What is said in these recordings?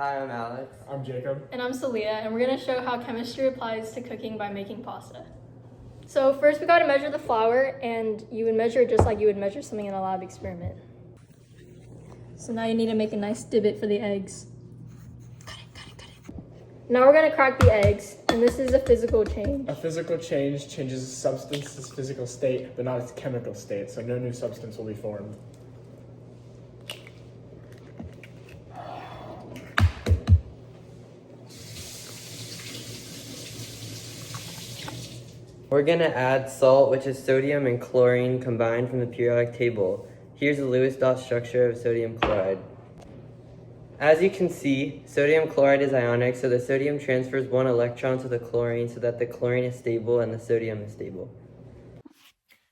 Hi, I'm Alex. I'm Jacob. And I'm Celia, and we're going to show how chemistry applies to cooking by making pasta. So first we got to measure the flour, and you would measure it just like you would measure something in a lab experiment. So now you need to make a nice divot for the eggs. Cut it. Now we're going to crack the eggs, and this is a physical change. A physical change changes a substance's physical state, but not its chemical state, so no new substance will be formed. We're going to add salt, which is sodium and chlorine combined from the periodic table. Here's the Lewis dot structure of sodium chloride. As you can see, sodium chloride is ionic, so the sodium transfers one electron to the chlorine so that the chlorine is stable and the sodium is stable.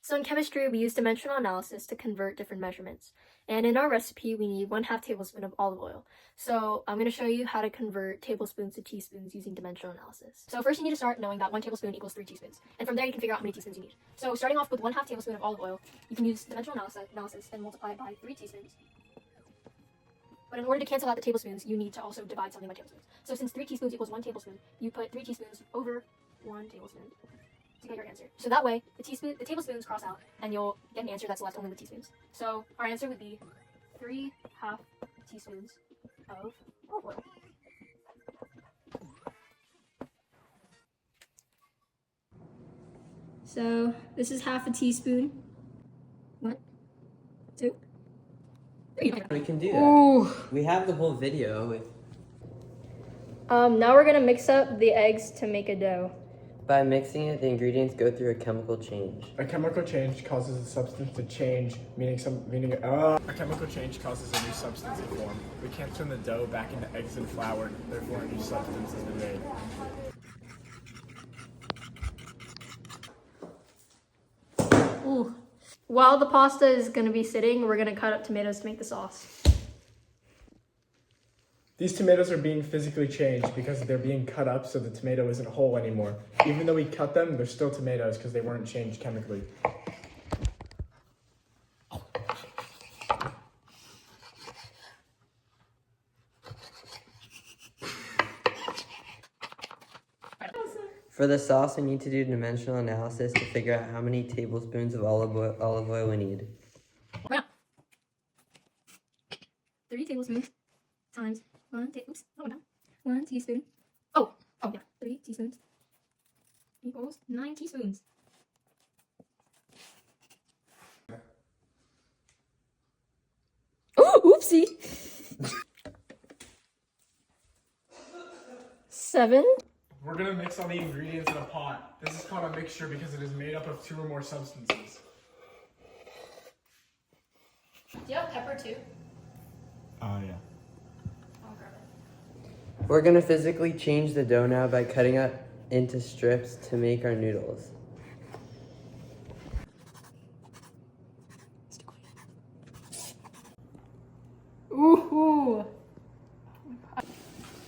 So in chemistry, we use dimensional analysis to convert different measurements. And in our recipe, we need 1/2 tablespoon of olive oil. So I'm going to show you how to convert tablespoons to teaspoons using dimensional analysis. So first you need to start knowing that 1 tablespoon equals 3 teaspoons. And from there you can figure out how many teaspoons you need. So starting off with 1/2 tablespoon of olive oil, you can use dimensional analysis and multiply it by 3 teaspoons. But in order to cancel out the tablespoons, you need to also divide something by tablespoons. So since 3 teaspoons equals 1 tablespoon, you put 3 teaspoons over 1 tablespoon to get your answer. So that way, the tablespoons cross out, and you'll get an answer that's left only with teaspoons. So our answer would be 3/2 teaspoons of olive oil. So this is 1/2 teaspoon. 1, 2, 3. We can do that. Ooh. We have the whole video with... Now we're gonna mix up the eggs to make a dough. By mixing it, the ingredients go through a chemical change. A chemical change causes a substance to change, a chemical change causes a new substance to form. We can't turn the dough back into eggs and flour, therefore a new substance has been made. Ooh. While the pasta is gonna be sitting, we're gonna cut up tomatoes to make the sauce. These tomatoes are being physically changed because they're being cut up so the tomato isn't whole anymore. Even though we cut them, they're still tomatoes because they weren't changed chemically. For the sauce, we need to do dimensional analysis to figure out how many tablespoons of olive oil we need. 3 tablespoons times 1 teaspoon. 3 teaspoons equals 9 teaspoons. Oh, oopsie. 7. We're gonna mix all the ingredients in a pot. This is called a mixture because it is made up of 2 or more substances. Do you have pepper too? Yeah. I'll grab it. We're going to physically change the dough now by cutting it into strips to make our noodles. Ooh.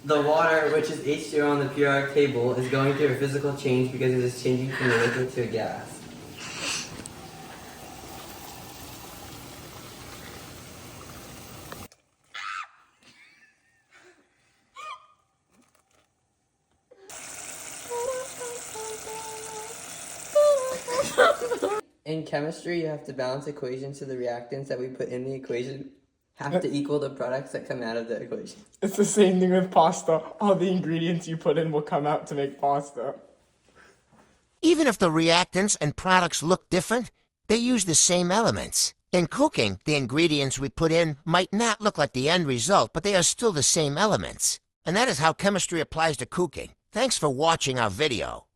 The water, which is H2O on the periodic table, is going through a physical change because it is changing from a liquid to a gas. In chemistry, you have to balance equations so the reactants that we put in the equation have to equal the products that come out of the equation. It's the same thing with pasta. All the ingredients you put in will come out to make pasta. Even if the reactants and products look different, they use the same elements. In cooking, the ingredients we put in might not look like the end result, but they are still the same elements. And that is how chemistry applies to cooking. Thanks for watching our video.